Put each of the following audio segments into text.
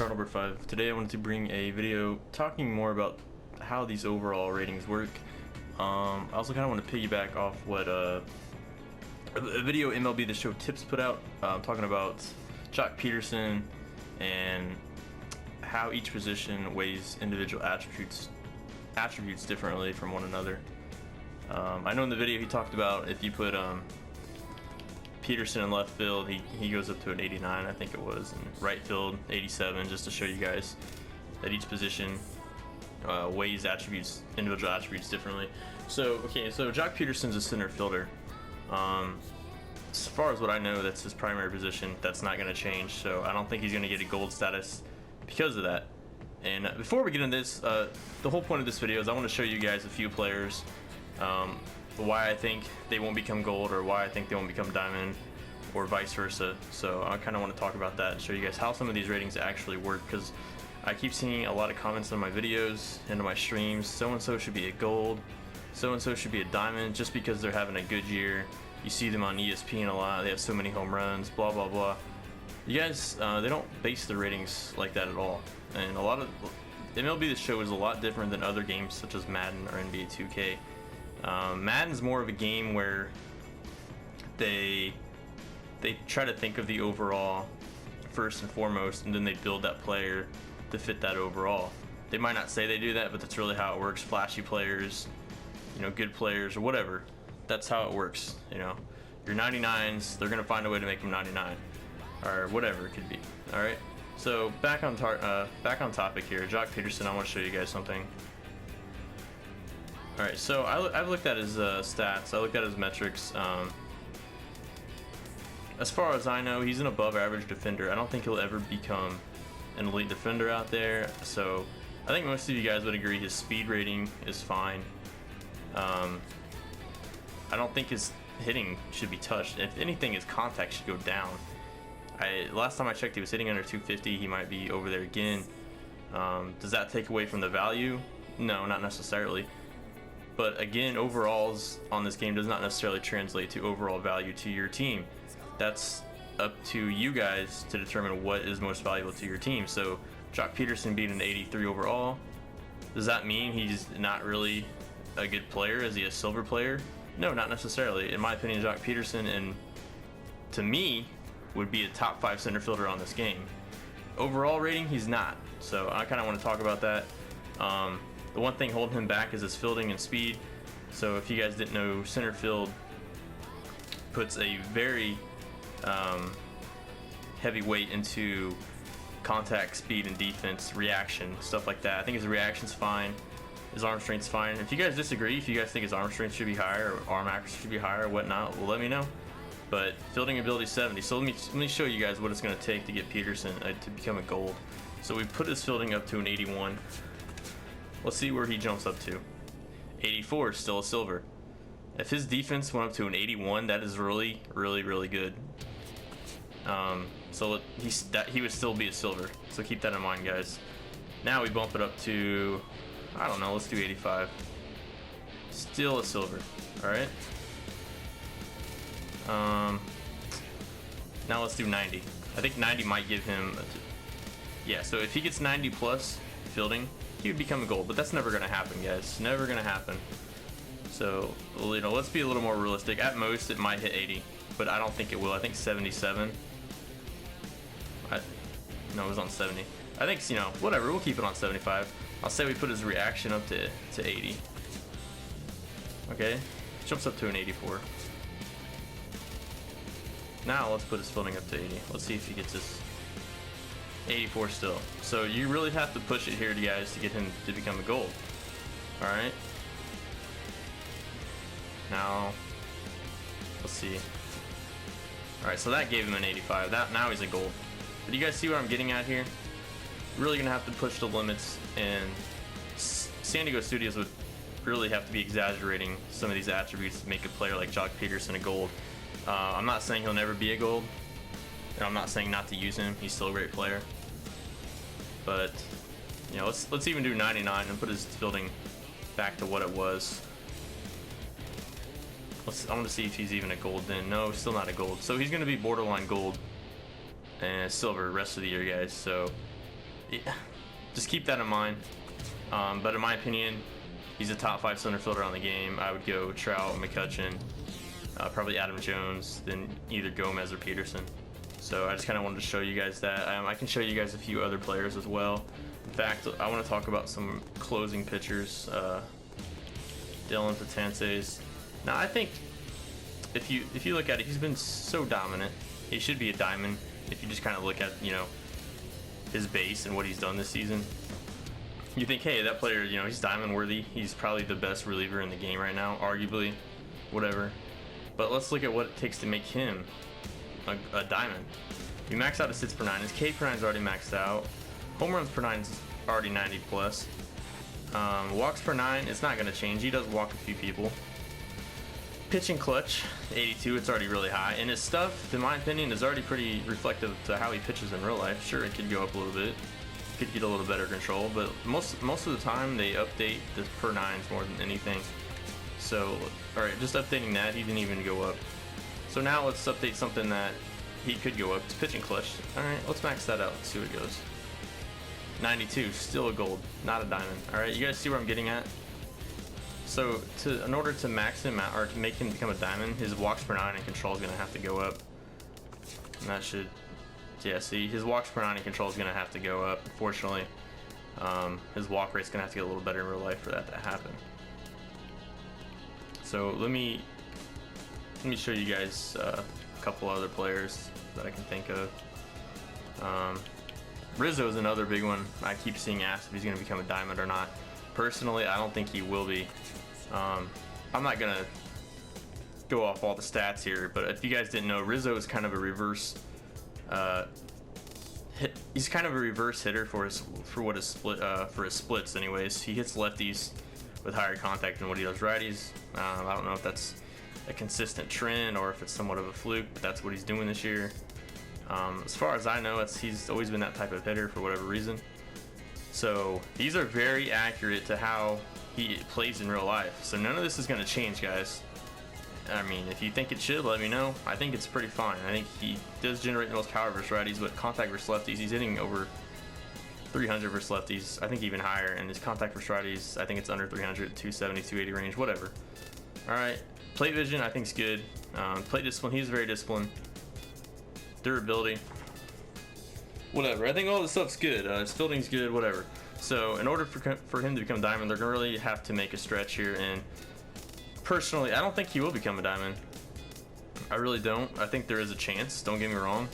card number 5. Today I wanted to bring a video talking more about how these overall ratings work. I also kind of want to piggyback off what a video MLB The Show Tips put out, talking about Joc Pederson and how each position weighs individual attributes differently from one another. I know in the video he talked about if you put Pederson in left field, he goes up to an 89, I think it was, and right field 87, just to show you guys that each position weighs individual attributes differently. So Joc Pederson's a center fielder. As far as what I know, that's his primary position. That's not going to change, so I don't think he's going to get a gold status because of that. And before we get into this, the whole point of this video is I want to show you guys a few players, why I think they won't become gold or why I think they won't become diamond or vice versa. So I kind of want to talk about that and show you guys how some of these ratings actually work, because I keep seeing a lot of comments on my videos and on my streams, so-and-so should be a gold, so-and-so should be a diamond just because they're having a good year. You see them on ESPN a lot, they have so many home runs, blah blah blah. You guys, they don't base the ratings like that at all. And a lot of MLB The Show is a lot different than other games such as Madden or NBA 2K. Madden's more of a game where they try to think of the overall first and foremost, and then they build that player to fit that overall. They might not say they do that, but that's really how it works. Flashy players, good players or whatever. That's how it works. Your 99s, they're gonna find a way to make them 99 or whatever it could be. All right. So back on topic here. Joc Pederson, I want to show you guys something. All right. So I've looked at his stats. I looked at his metrics. As far as I know, he's an above average defender. I don't think he'll ever become an elite defender out there. So I think most of you guys would agree his speed rating is fine. I don't think his hitting should be touched. If anything, his contact should go down. Last time I checked, he was hitting under 250. He might be over there again. Does that take away from the value? No, not necessarily. But again, overalls on this game does not necessarily translate to overall value to your team. That's up to you guys to determine what is most valuable to your team. So Joc Pederson being an 83 overall, does that mean he's not really a good player? Is he a silver player? No, not necessarily. In my opinion, Joc Pederson, and to me, would be a top 5 center fielder on this game. Overall rating, he's not. So I kind of want to talk about that. The one thing holding him back is his fielding and speed. So if you guys didn't know, center field puts a very heavy weight into contact, speed, and defense, reaction, stuff like that. I think his reaction's fine. His arm strength's fine. If you guys disagree, if you guys think his arm strength should be higher or arm accuracy should be higher or whatnot, well, let me know. But fielding ability 70. So let me show you guys what it's going to take to get Pederson to become a gold. So we put his fielding up to an 81. Let's see where he jumps up to. 84 is still a silver. If his defense went up to an 81, that is really, really, really good. So he would still be a silver. So keep that in mind, guys. Now we bump it up to, I don't know, let's do 85. Still a silver. All right. Now let's do 90. I think 90 might give him yeah, so if he gets 90 plus fielding, he would become a gold, but that's never gonna happen, guys. Never gonna happen. So let's be a little more realistic. At most it might hit 80, but I don't think it will. I think 77. No, it was on 70. I think, whatever, we'll keep it on 75. I'll say we put his reaction up to 80. Okay, jumps up to an 84. Now let's put his fielding up to 80. Let's see if he gets his 84 still. So you really have to push it here, guys, to get him to become a gold. All right. Now let's see. All right, so that gave him an 85. Now he's a gold. But you guys see what I'm getting at here? Really gonna have to push the limits, and San Diego Studios would really have to be exaggerating some of these attributes to make a player like Joc Pederson a gold. I'm not saying he'll never be a gold, and I'm not saying not to use him. He's still a great player. But let's even do 99 and put his fielding back to what it was. I want to see if he's even a gold then. No, still not a gold. So he's going to be borderline gold and silver the rest of the year, guys. So yeah, just keep that in mind. But in my opinion, he's a top 5 center fielder on the game. I would go Trout, McCutchen, probably Adam Jones, then either Gomez or Pederson. So I just kind of wanted to show you guys that. I can show you guys a few other players as well. In fact, I want to talk about some closing pitchers. Dellin Betances. Now I think if you look at it, he's been so dominant. He should be a diamond if you just kind of look at, you know, his base and what he's done this season. You think, hey, that player, you know, he's diamond worthy. He's probably the best reliever in the game right now, arguably, whatever. But let's look at what it takes to make him a diamond. He maxed out his hits per 9. His K per 9 is already maxed out. Home runs per 9 is already 90 plus. Walks per 9, it's not going to change. He does walk a few people. Pitching clutch, 82, it's already really high. And his stuff, in my opinion, is already pretty reflective to how he pitches in real life. Sure, it could go up a little bit. Could get a little better control, but most of the time they update the per 9s more than anything. So, alright, just updating that, he didn't even go up. So now let's update something that he could go up. It's pitching clutch. Alright, let's max that out. Let's see what it goes. 92, still a gold, not a diamond. Alright, you guys see where I'm getting at? So in order to max him out, or to make him become a diamond, his walks per 9 and control is going to have to go up. And that should, yeah, see, his walks per 9 and control is going to have to go up, unfortunately. His walk rate's going to have to get a little better in real life for that to happen. So let me show you guys a couple other players that I can think of. Rizzo is another big one. I keep seeing asked if he's going to become a diamond or not. Personally, I don't think he will be. I'm not going to go off all the stats here, but if you guys didn't know, Rizzo is kind of a reverse he's kind of a reverse hitter for his splits anyways. He hits lefties with higher contact than what he does righties. I don't know if that's a consistent trend or if it's somewhat of a fluke, but that's what he's doing this year. As far as I know, he's always been that type of hitter for whatever reason. So these are very accurate to how he plays in real life. So none of this is going to change, guys. I mean, if you think it should, let me know. I think it's pretty fine. I think he does generate the most power versus righties, but contact versus lefties, he's hitting over 300 versus lefties. I think even higher. And his contact versus righties, I think it's under 300, 270, 280 range, whatever. All right. Plate vision, I think is good. Plate discipline, he's very disciplined. Durability, whatever. I think all this stuff's good. His fielding's good, whatever. So in order for him to become diamond, they're going to really have to make a stretch here. And personally, I don't think he will become a diamond. I really don't. I think there is a chance. Don't get me wrong.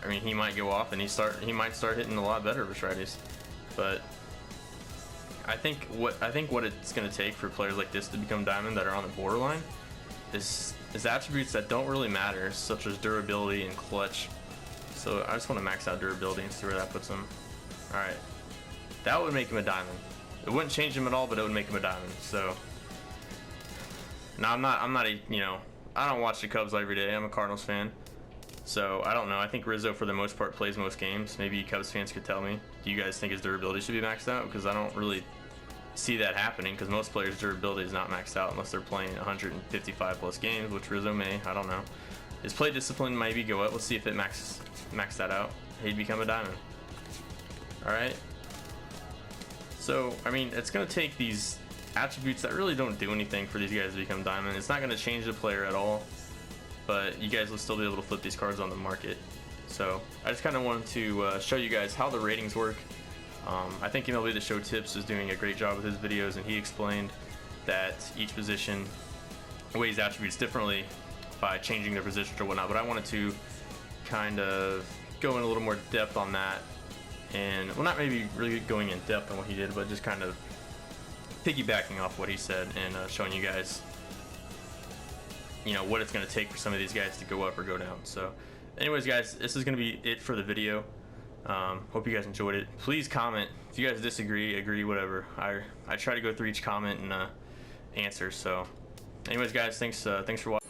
I mean, he might go off and he might start hitting a lot better versus righties. But I think what it's going to take for players like this to become diamond that are on the borderline is attributes that don't really matter, such as durability and clutch. So I just want to max out durability and see where that puts him. All right, that would make him a diamond. It wouldn't change him at all, but it would make him a diamond. So now I'm not a, you know, I don't watch the Cubs every day. I'm a Cardinals fan. So I don't know. I think Rizzo for the most part plays most games. Maybe Cubs fans could tell me. Do you guys think his durability should be maxed out? Because I don't really see that happening, because most players' durability is not maxed out unless they're playing 155 plus games, which Rizzo may. I don't know. His play discipline maybe go up. Let's see if it max that out. He'd become a diamond. All right. So I mean, it's gonna take these attributes that really don't do anything for these guys to become diamond. It's not gonna change the player at all, but you guys will still be able to flip these cards on the market. So I just kind of wanted to show you guys how the ratings work. I think MLB The Show Tips is doing a great job with his videos, and he explained that each position weighs attributes differently by changing their positions or whatnot, but I wanted to kind of go in a little more depth on that, and well, not maybe really going in depth on what he did, but just kind of piggybacking off what he said and showing you guys, you know, what it's going to take for some of these guys to go up or go down. So anyways, guys, this is going to be it for the video. Hope you guys enjoyed it. Please comment if you guys disagree, agree, whatever. I try to go through each comment and answer. So anyways, guys, thanks for watching.